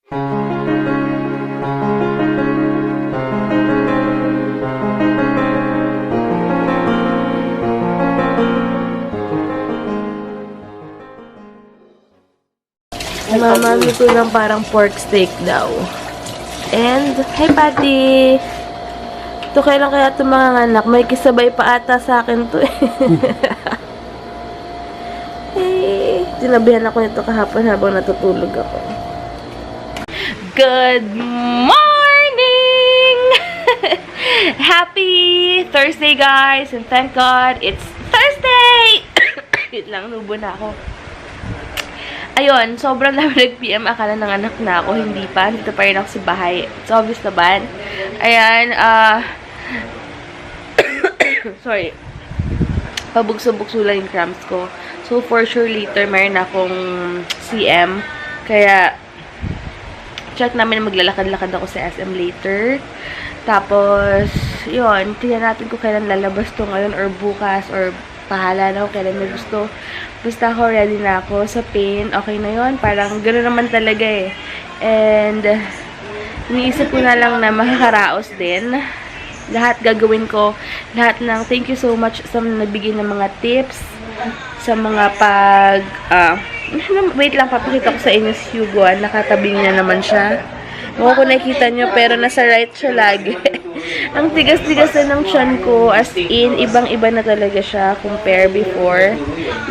Mama, luto lang parang pork steak daw. And, hi Patty! Ito kailan kaya ito mga anak? May kisabay pa ata sa akin to eh. Hey, tinabihan ako nito kahapon habang natutulog ako. Good morning! Happy Thursday guys! And thank God, it's Thursday! Wait lang, nubo na ako. Ayun, sobrang dami nag-PM. Akala ng anak na ako. Hindi pa. Dito pa rin ako sa bahay. It's obvious naman. Ayan, sorry. Pabugso-bugso lang yung cramps ko. So, for sure, later, mayroon akong CM. Kaya, check namin na maglalakad-lakad ako sa SM later. Tapos, yun, tingnan natin kung kailan lalabas to ngayon or bukas or pahala na ako kailan may gusto. Basta ako, ready na ako sa pain. Okay na yun. Parang gano'n naman talaga eh. And, iniisip ko na lang na makakaraos din. Lahat gagawin ko. Lahat ng thank you so much sa nagbigay ng mga tips. Sa mga wait lang, papakita ko sa inyo si Hugo. Nakatabing na naman siya. Huwag ko nakikita nyo, pero nasa right siya lagi. Ang tigas-tigas na ng tiyan ko. As in, ibang-iba na talaga siya compare before.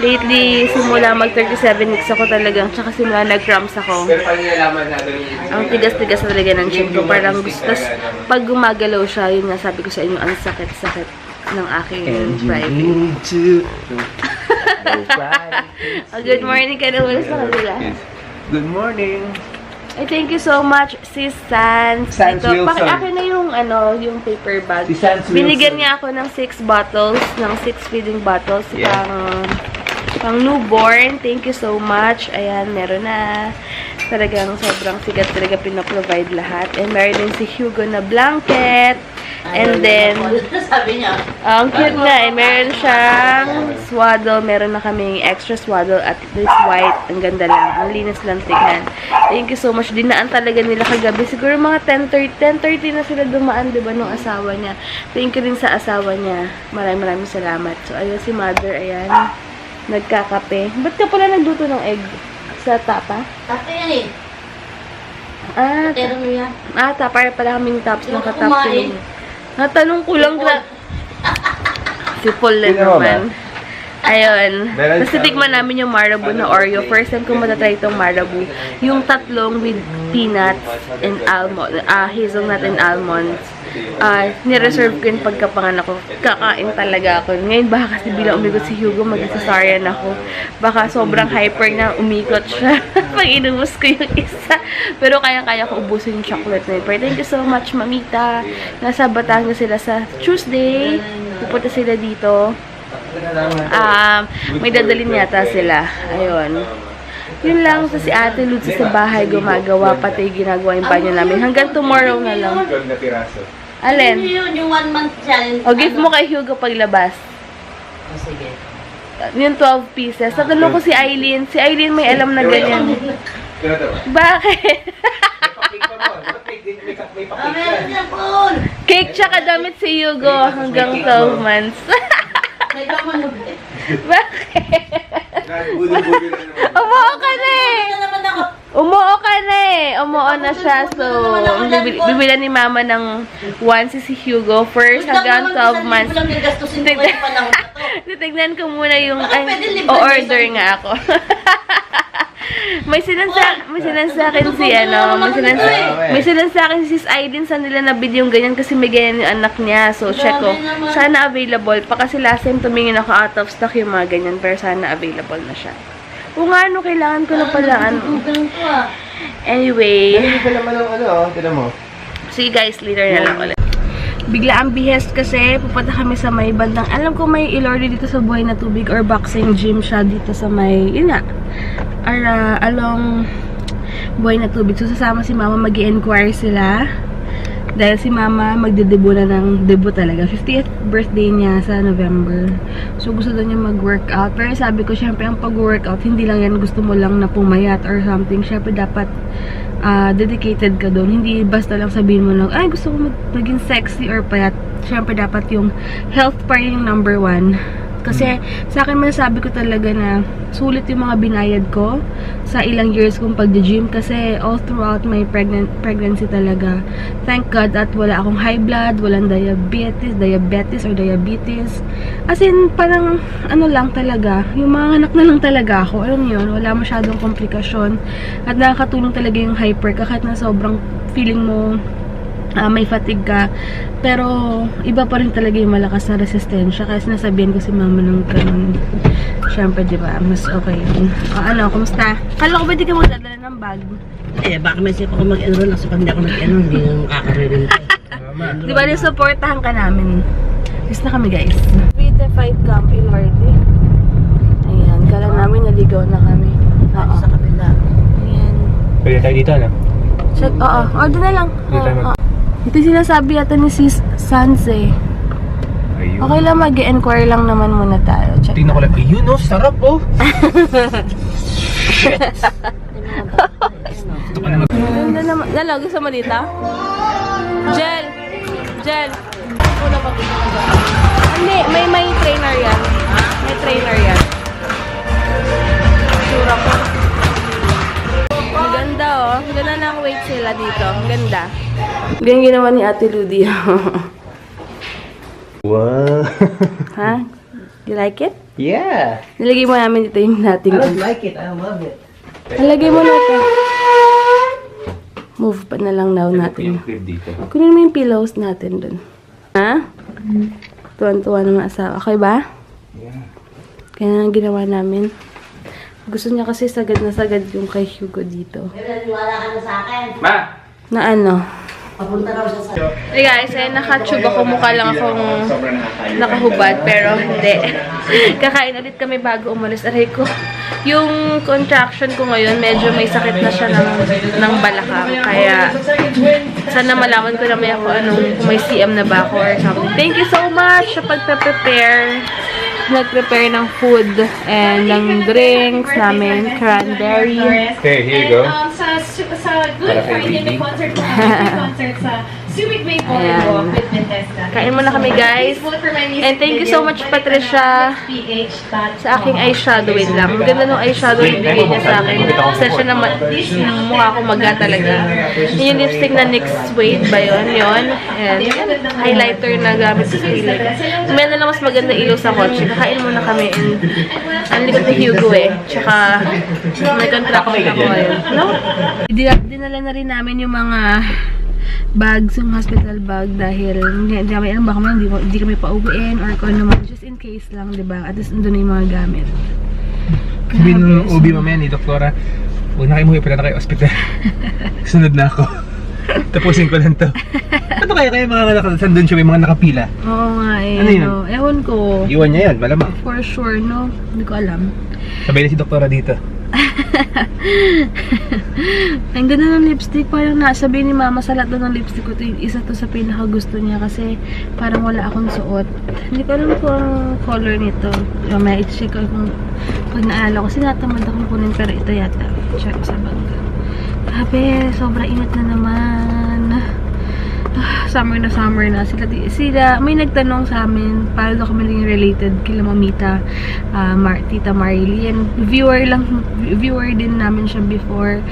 Lately, simula mag-37 weeks ako talagang, tsaka simula nag-cramps ako. Ang tigas-tigas talaga ng tiyan ko. Parang gusto, pag gumagalaw siya, yun nga sabi ko sa inyo, ang sakit-sakit ng aking private. Good morning ka na muna sa kanila. Good morning. Ay, thank you so much, Sis Sans. Sans Wilson. Akin na yung, yung paper bag. Si Sans Wilson. Binigyan niya ako ng 6 bottles, ng 6 feeding bottles, Yeah. pang newborn. Thank you so much. Ayan, meron na. Talagang sobrang sigat talaga pinaprovide lahat. And meron din si Hugo na blanket. And then, sabi niya, ang cute nga eh. Meron siyang swaddle. Meron na kaming extra swaddle at this white. Ang ganda lang. Ang linis lang tignan. Thank you so much. Dinaan talaga nila kagabi. Siguro mga 10:30 na sila dumaan, diba, nung asawa niya. Thank you rin sa asawa niya. Maraming salamat. So, ayun si mother. Ayan. Nagkakape. Ba't ka pala nagluto ng egg? Sa tapa? Tapa yan eh. Pero mo yan. Tapa pala kaming tops ng Yung katap. kumain. Natanong ko lang na... Si Paul na naman. Ayun. Tapos titikman namin yung Marabou na Oreo. First time ko matatry itong Marabou. Yung tatlong with peanuts and almond. Hazelnut and almonds. Nireserve ko yung pagkapanganak ko. Kakain talaga ako. Ngayon baka kasi bilang umikot si Hugo, mag-cesarean ako. Baka sobrang hyper na umikot siya. Pag inubos ko yung isa. Pero kaya-kaya ko ubusin yung chocolate na yun. Pero thank you so much, Mamita. Nasa Batangas sila sa Tuesday. Pupunta sila dito. May dadalhin yata sila. Ayun. Yun lang. So, si Ate Luz sa bahay gumagawa. Pati ginagawa yung banyo namin. Hanggang tomorrow na lang. Alin? Yung 1 month challenge. O, gift mo kay Hugo paglabas. Sige. Yung 12 pieces. Tatanong ko si Eileen. Si Eileen may alam na ganyan. Bakit? Meron niya po. Cake tsaka damit si Hugo hanggang 12 months. May kamanod eh. Bakit? Umuo ka na eh. Umuo ka na eh. Umuo na siya. So, bibila ni Mama ng onesie si Hugo first hanggang 12 months. Titignan ko muna yung o-order nga ako. May sinansakin si may sinansakin si Sis Aiden sa nila na video yung ganyan kasi may ganyan yung anak niya. So, check ko. Sana available pa kasi last time tumingin ako out of stock yung mga ganyan pero sana available na siya. Kung ano, kailangan ko na pala Anyway. Tignan mo. See you guys later na lang ulit. Bigla ang bihes kasi pupunta kami sa may bandang, alam ko may ilordy dito sa Buhay na Tubig or boxing gym siya dito sa may, yun nga, along Buhay na Tubig. So sasama si Mama, mag-i-enquire sila dahil si Mama magde-debut na ng debut talaga, 50th birthday niya sa November. So gusto daw niya mag-workout, pero sabi ko syempre ang pag-workout hindi lang yan gusto mo lang na pumayat or something, syempre dapat dedicated ka doon. Hindi basta lang sabihin mo lang, ay gusto ko maging sexy or payat. Siyempre dapat yung health pa rin yung number 1. Kasi sa akin masasabi ko talaga na sulit yung mga binayad ko sa ilang years kong pag-gym kasi all throughout my pregnancy talaga. Thank God at wala akong high blood, walang diabetes. As in, parang ano lang talaga, yung mga anak na lang talaga ako. Alam yun, wala masyadong komplikasyon. At nakakatulong talaga yung hyper ka kahit na sobrang feeling mo may fatigue ka. Pero, iba pa rin talaga yung malakas na resistensya. Kaya sinasabihan ko si mama ng ganun. Siyempre, diba? Mas okay yun. Ano, kumusta? Kala ko ba di ka magdadala ng bag? Baka may sip ako mag-enroll. Kasi pag hindi ako mag-enroll, hindi na makakaroon. Diba, supportahan ka namin. Gusto na kami, guys. With the 5 Camp Ilarte. Ayan, kala namin naligaw na kami. Oo. Sa kabila. Ayan. Pwede tayo dito, ano? Check, oo. Order na lang. Oo. Ito sinasabi yata ni Sis Sanse. Ayun. Okay lang, mag-enquire lang naman muna tayo. Check. Tingnan ko lang. Ayun, oh, sarap, oh. Ganda naman. Lalo, gusto mo dito? Gel. Hindi, may trainer yan. May trainer yan. Sura ko. Ang ganda, oh. Ang ganda ng weight sila dito. Ang ganda. Ganyan ginawa ni Ate Ludi. Wow. Ha? You like it? Yeah. Nilagay mo namin dito yung nating. I don't like it. I love it. Nilagay mo natin. Move pa na lang now natin. Dito. Kunin mo yung pillows natin dun. Ha? Tuwan-tuwa ng mga asawa. Okay ba? Yeah. Kaya nga ginawa namin. Gusto niya kasi sagad na sagad yung kay Hugo dito. Wala ka na sa akin. Ma! Na ano? Papunta raw siya sa... Hey guys, naka-tube ako. Mukha lang akong nakahubad. Pero hindi. Kakain ulit kami bago umalis. Aray ko. Yung contraction ko ngayon, medyo may sakit na siya ng balakang. Kaya, sana malaman ko na may ako kung may CM na ba ako or something. Thank you so much sa pagpe-prepare. Nag-prepare ng food and ng drinks namin. Cranberry. Okay, here you go. Sa Good Para kay Friday, may Bibi. concert po. May concert sa Subic Bay Volleyball with Bethesda. Kain muna kami, guys. Please vote for my music And thank you so video. much, Patricia, sa aking eyeshadow. Wait lang. Ang ganda ng eyeshadow yung bigay niya sa akin. Kasi siya naman, mukha ko maga talaga. Yung lipstick na NYX Suede ba yun? Yun. And highlighter na gamit sa kilay. May na lang mas maganda ilaw sa kotse. Kakain muna kami. And ang likod ni Hugo eh. Tsaka may contraction ako ngayon. No? Dinala na rin namin yung mga bags, yung hospital bag dahil hindi kami alam baka hindi kami pauwiin or kung ano naman, just in case lang, diba? At least nandun na yung mga gamit. Sabihin ng OB mamaya ni Doktora, huwag na kayo umuwi pala na kayo hospital. Sunod na ako. Tapusin ko lang to. Ano kaya mga sandun siya, may mga nakapila? Oo nga eh. Ano yun? No? Ewan ko. Iwan niya yan, malamang. For sure, no? Hindi ko alam. Sabay na si Doktora dito. Ang ganda ng lipstick. Parang nasabi ni Mama sa lahat ng lipstick ko, isa to sa pinaka gusto niya kasi parang wala akong suot. Hindi ko alam kung ang color nito. May i-check ko kung pag naalala ko. Sinatamad akong kunin pero ito yata. Check sa bangga. Grabe, sobrang init na naman. Summer na. Sila, may nagtanong sa amin, paano daw kami naging related kila Mamita, Tita Marilyn. Viewer din namin siya before.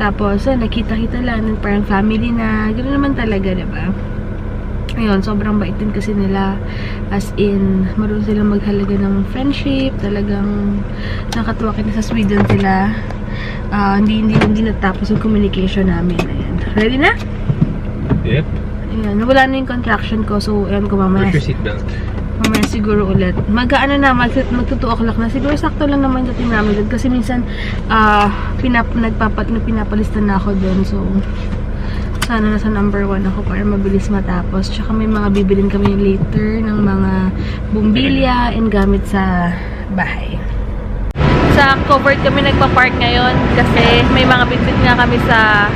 Tapos, nakita-kita lang, parang family na, gano'n naman talaga, diba? Ayun, sobrang bait din kasi nila. As in, marunong silang maghalaga ng friendship. Talagang nakatuwa kasi sa Sweden sila. Hindi natapos yung communication namin. Ayan. Ready na? Yep. Ayan, wala na yung contraction ko. So, ayan ko mamaya. Push your seatbelt. Mamaya siguro ulit. Mag-2 o'clock na. Siguro sakto lang naman dating namin doon. Kasi minsan, pinapalistan na ako doon. So, sana nasa number 1 ako para mabilis matapos. Tsaka may mga bibilin kami later ng mga bumbilya and gamit sa bahay. Sa covered kami nagpa-park ngayon kasi may mga bitbit nga kami sa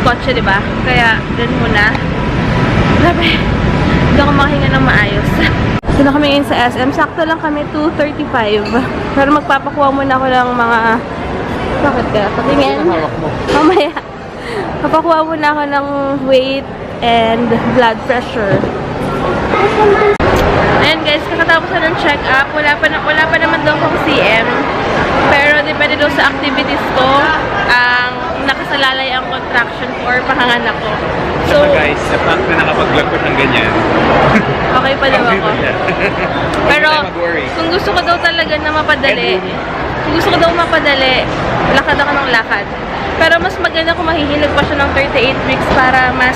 kotse, diba? Kaya, dun muna. Grabe. Hindi ako makahinga ng maayos. So, na kami ngayon sa SM. Sakto lang kami, 2:35. Pero magpapakuha muna ako ng mga... Bakit ka? Patingin? Mamaya. Papakuha muna ako ng weight and blood pressure. Ayan guys, kakatapos na ng check-up. Wala pa naman daw akong CM. Pero depende daw sa activities ko, ang nakasalalay ang contraction or panganganak ko. So, guys, sa fact na nakapag-vlog ko ng ganyan. okay pa daw ako. Pero, mag-worry. kung gusto ko daw talaga na mapadali, lakad ako ng lakad. Pero mas maganda kung mahihilig pa siya ng 38 weeks para mas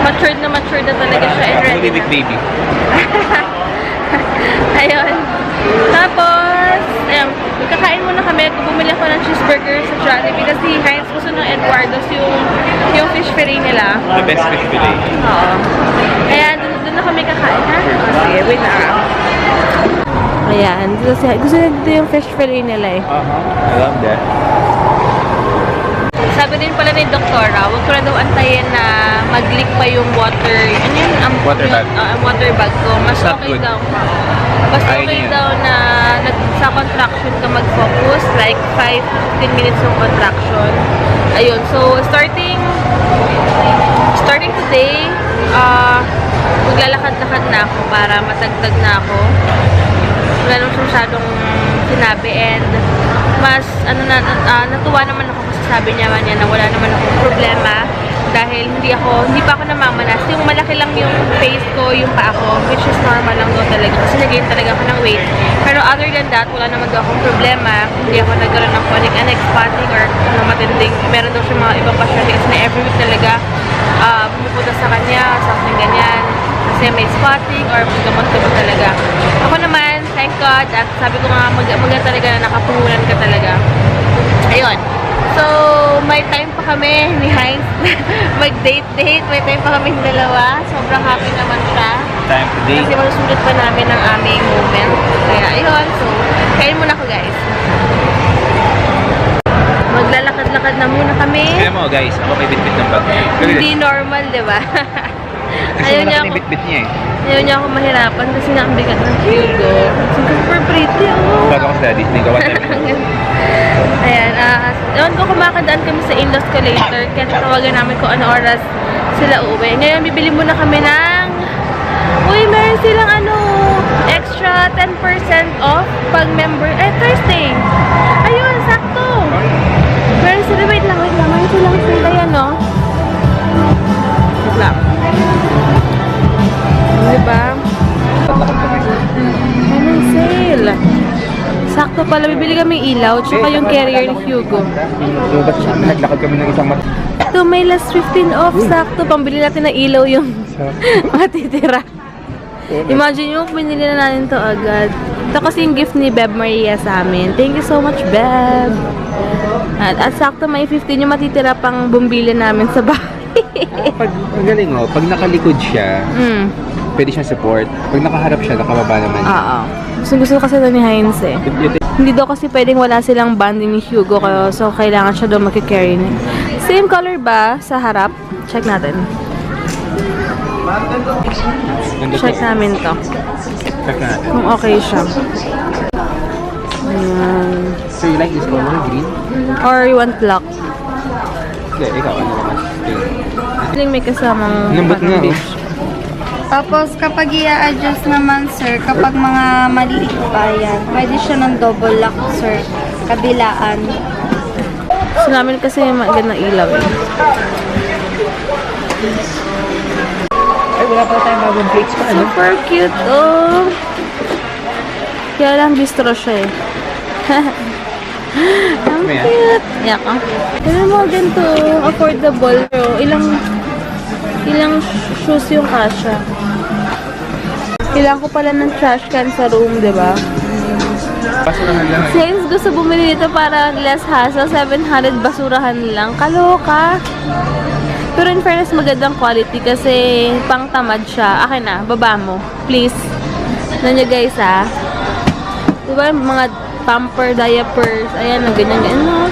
matured na talaga siya and ready na. Baby. Ayun. Tapos, ayun, kakain muna kami. Bumili ako ng cheeseburger sa Jollibee kasi Heinz gusto ng Eduardo's yung fish fillet nila. The best fish fillet. Oo. Kaya doon na kami kakain, ha? Sige, wait na. Ayan. Gusto na dito yung fish fillet nila eh. I love that. Sabi din pala ni Doktora, huwag ko na daw antayin na mag-leak pa yung water. Ano yun? Water bag. Water bag ko. Mas Not okay good. daw. Mas Ayaw okay niya. daw na sa contraction ka mag-focus. Like 5-15 minutes yung contraction. Ayun. So, starting today, maglalakad-lakad na ako para matagdag na ako. Wala naman masyadong sinabi and mas natuwa naman ako kasi sabi niya na wala naman akong problema dahil hindi pa ako namamanas. Yung malaki lang yung face ko, yung paa ko, which is normal lang daw talaga kasi nag-gain talaga ako ng weight. Pero other than that, wala naman daw akong problema. Hindi ako nagkaroon ng chronic spotting or matinding. Meron daw siya mga ibang pasyente kasi na every week talaga pumupunta sa kanya, something ganyan. Kasi may spotting or gamot-gamot talaga. Ako naman, thank God, at sabi ko nga, maganda talaga na nakapungulan ka talaga. Ayun. So, may time pa kami ni Heinz mag-date. May time pa kami dalawa. Sobrang happy naman siya. Time to date. Kasi masusunod pa namin ang aming moment. Kaya, ayun. So, kain muna ako, guys. Maglalakad-lakad na muna kami. Kaya mo guys, ako may bit-bit ng bag. Hindi normal, di ba? Kasi Ayaw malaki niya na ako. yung bit-bit niya eh. Ayaw niya ako mahirapan kasi nga ang bigat ng Hugo. Super pretty, oh. Bago ako sa daddy, hindi ko Ayan, ewan ko kumakadaan kami sa in-laws ko later kaya tawagan namin kung ano oras sila uwi. Ngayon, bibili muna kami ng meron silang extra 10% off pag member, Thursday. Ayun, sakto. Meron sila, wait lang, meron silang sila yan, no? Wait lang. Diba? Anong sale? Sakto pala, bibili kami ilaw, tsaka yung carrier ni Hugo. So, ba't naglakad kami ng isang Ito, may last 15 off, sakto. Pambili natin ng ilaw yung matitira. Imagine yung pinili na natin to agad. Ito kasi yung gift ni Beb Maria sa amin. Thank you so much, Beb. At sakto may 15 yung matitira pang bumbili namin sa bahay. Ang galing pag nakalikod siya, pwede siyang support. Pag nakaharap siya, nakababa naman siya. Oo. Gusto kasi ito ni Heinz eh. Hindi daw kasi pwedeng wala silang bonding ni Hugo so kailangan siya daw magkikarry niya. Same color ba sa harap? Check natin. Check namin to. Check natin. Kung okay siya. Ayan. So you like this color, green? Or you want black? Okay, ikaw, ano naman? Feeling may kasamang Lambot nga, beach. Tapos, kapag i-adjust naman, sir, kapag mga maliit pa yan, pwede siya ng double lock, sir, kabilaan. Gusto namin kasi magandang ilaw eh. Ay, wala pa tayong bagong plates pa, ano? Super cute, oh! Kaya lang bistro siya eh. Ang Ano yan? cute! Yak ah. Kaya mo ganito, affordable. Pero ilang shoes yung kasha. Kailangan ko pala ng trash can sa room, di ba? Basurahan lang. Since gusto bumili dito para less hassle, 700 basurahan lang. Kaloka! Pero in fairness, magandang quality kasi pang tamad siya. Akin na, baba mo. Please. Ano nyo guys ha? Diba mga pamper, diapers, ayan, ganyan-ganyan, no?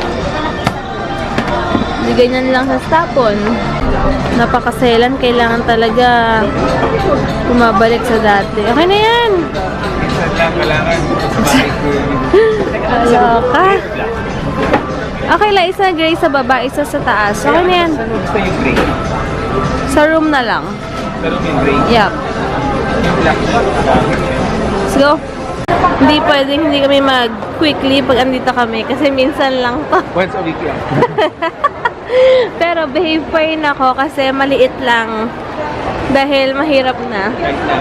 Hindi ganyan lang sa stapon. Napakaselan, kailangan talaga bumabalik sa dati. Okay na yan! Kailangan sa bahay ko. Kaloka! Okay lang, isa gray sa baba, isa sa taas. Okay na yan. Saan mo gusto yung gray? Sa room na lang. Pero yung gray. Yup. Yung black. Let's go. Hindi pwedeng hindi kami mag-quickly pag andito kami kasi minsan lang to. Once a week lang. Pero behave pa rin ako kasi maliit lang. Dahil mahirap na. Right na.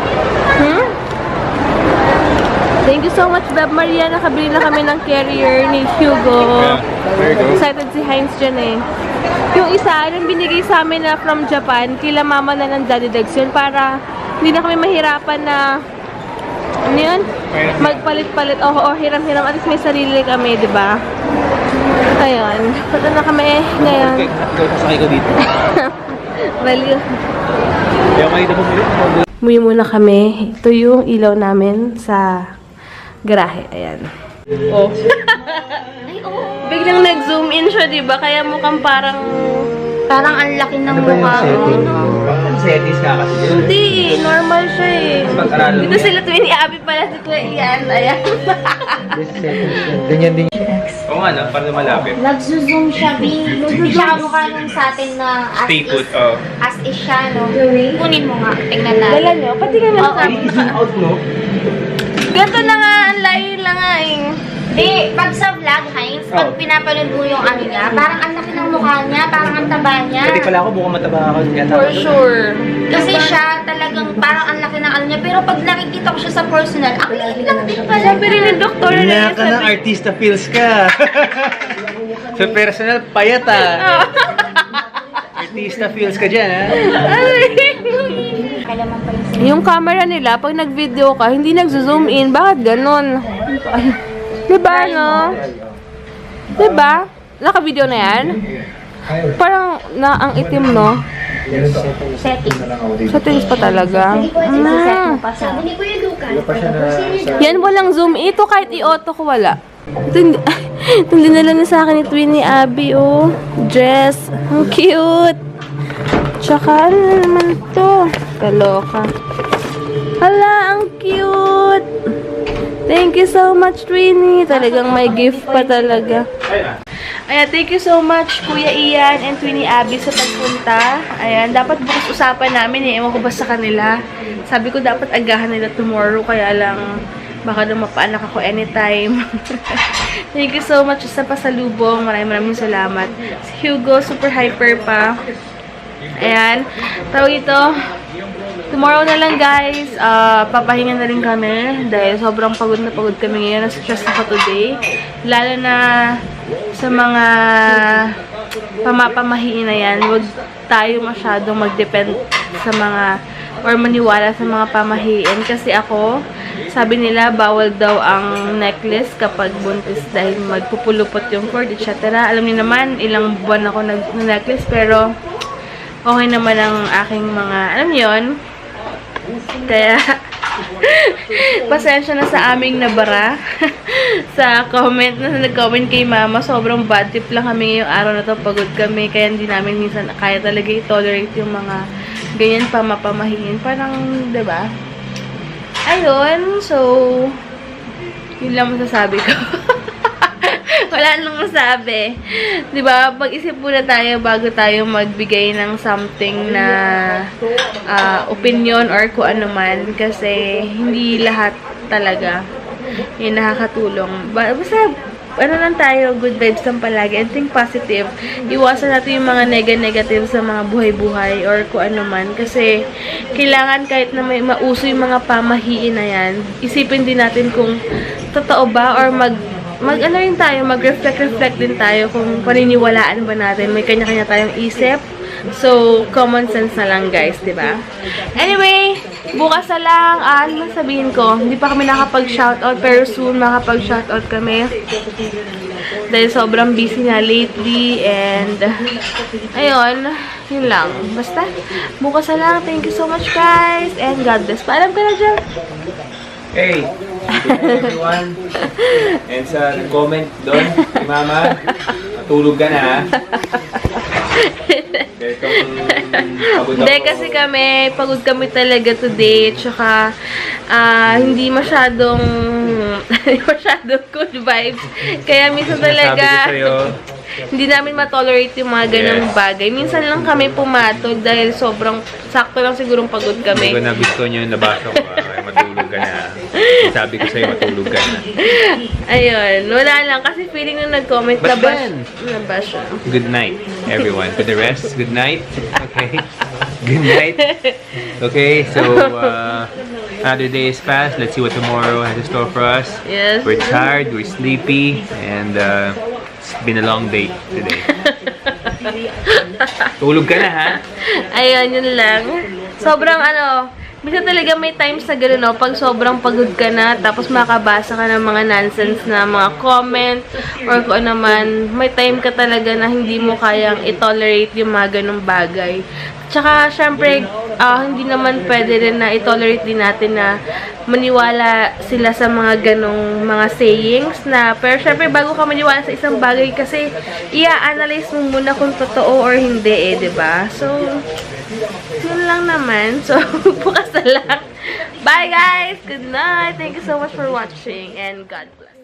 Thank you so much, Beb Maria. Nakabili na kami ng carrier ni Hugo. Yeah. There you go. Excited si Heinz dyan eh. Yung isa, yung binigay sa amin na from Japan, kila mama na ng Daddy Dex yun para hindi na kami mahirapan na ano yun? Magpalit-palit. O hiram-hiram. At least may sarili kami, di ba? Ayun. Punta na kami ngayon. Ikaw sasakay ko dito. Value. Kaya kayo na bumili. Umuwi muna kami. Ito yung ilaw namin sa garahe. Ayan. Oh. Biglang nag-zoom in siya, di ba? Kaya mukhang parang Parang ang laki ng mukha mo. Ang settings nga kasi yun. hindi, normal siya eh. Pag-aralan mo Dito yan. sila tuwing ni Abby pala si Kuya Ian. Ayan. Ganyan din. Oo nga no, para malapit. Nagzo-zoom siya, nagzo-zoom siya mukha nung sa atin na Stay put, oh. as is siya, no? Kunin mo nga, tingnan natin. Dala nyo, pati kami nakapit. I-zoom out mo. Ganto na nga, ang layo lang nga eh. Di, pag sa vlog, Heinz, pag pinapanood mo yung ano niya, parang ang laki ng mukha niya, parang ang taba niya. Pwede pala ako, mukhang mataba ako. For sure. Kasi siya talagang parang ang laki ng ano niya, pero pag nakikita ko siya sa personal, ang liit lang din pala. Sabi rin ni Doktor na Kanya yan, ka ng sabi, artista feels ka. Sa personal, payat Artista feels ka dyan, ha? Kalaman pa yung yung camera nila, pag nag-video ka, hindi nag-zoom in. Bakit ganun? Diba, no? Diba? Naka-video na yan? Parang na ang itim, no? setting. Settings pa talaga. Set mo pa sa... Hindi ko yung Lucas. Yan, walang zoom. Ito kahit i-auto ko, wala. Ito, ito dinala na sa akin ni Twinnie Abby, oh. Dress. Ang cute. Tsaka, ano na naman to? Kaloka. Hala, ang cute. Thank you so much, Twinnie. Talagang may gift pa talaga. Ayan, thank you so much, Kuya Ian and Twinnie Abby sa pagpunta. Ayan, dapat bukas usapan namin eh. Ewan ko ba sa kanila. Sabi ko dapat agahan nila tomorrow, kaya lang baka daw mapaanak ako anytime. Thank you so much sa pasalubong. Maraming salamat. Si Hugo, super hyper pa. Ayan, tawag ito. Tomorrow na lang guys, papahinga na rin kami dahil sobrang pagod na pagod kami ngayon. Na-stress ako today. Lalo na sa mga pamapamahiin na yan, huwag tayo masyadong mag-depend sa mga or maniwala sa mga pamahiin. Kasi ako, sabi nila bawal daw ang necklace kapag buntis dahil magpupulupot yung cord, etc. Alam niyo naman, ilang buwan ako nag-necklace pero okay naman ang aking mga, alam niyo yun. Kaya, pasensya na sa aming nabara sa comment na nag-comment kay mama. Sobrang bad trip lang kami ngayong araw na to. Pagod kami. Kaya hindi namin minsan kaya talaga i-tolerate yung mga ganyan pamapamahiin. Parang, diba? Ayun. So, yun lang masasabi ko. Wala nang masabi. Diba? Pag-isip muna tayo bago tayo magbigay ng something na opinion or kung ano man. Kasi hindi lahat talaga yung nakakatulong. Basta, ano lang tayo, good vibes lang palagi. And think positive. Iwasan natin yung mga negative sa mga buhay-buhay or kung ano man. Kasi, kailangan kahit na may mauso yung mga pamahiin na yan, isipin din natin kung totoo ba or mag-ano rin tayo, mag-reflect din tayo kung paniniwalaan ba natin. May kanya-kanya tayong isip. So, common sense na lang guys, diba? Anyway, bukas na lang, ano sabihin ko, hindi pa kami nakapag-shoutout, pero soon makapag-shoutout kami. Dahil sobrang busy na lately, and ayun, yun lang. Basta, bukas na lang. Thank you so much guys, and God bless. Paalam ka na dyan. Hey, good night everyone. And sa comment doon, si Mama, matulog ka na ha. Hindi, kasi pagod kami talaga today. Tsaka, hindi masyadong good vibes. Kaya minsan talaga, Sabi ko sa'yo, hindi namin matolerate yung mga ganong Yes. bagay. Minsan lang kami pumatol dahil sobrang sakto lang sigurong pagod Hindi ko kami. na gusto nyo yung nabasa ko. Matulog ka na. Sabi ko sa'yo, matulog ka na. Ayun, wala lang. Kasi feeling nung nag-comment, But nabash. then- Nabash siya. Good night, everyone. To the rest, good night. Okay. Good night. Okay, so another day is past. Let's see what tomorrow has in store for us. Yes. We're tired, we're sleepy, and it's been a long day today. Tulog ka na, ha? Ayun, yun lang. Sobrang minsan talaga may times na gano'n, no? Pag sobrang pagod ka na, tapos makabasa ka ng mga nonsense na mga comment, or kung ano man, may time ka talaga na hindi mo kayang i-tolerate yung mga ganong bagay. Tsaka, syempre, hindi naman pwede rin na i-tolerate din natin na maniwala sila sa mga ganong mga sayings na, pero syempre, bago ka maniwala sa isang bagay kasi, i-analyze mo muna kung totoo or hindi, diba? So, yun lang naman. So, bukas na lang. Bye, guys! Good night! Thank you so much for watching, and God bless.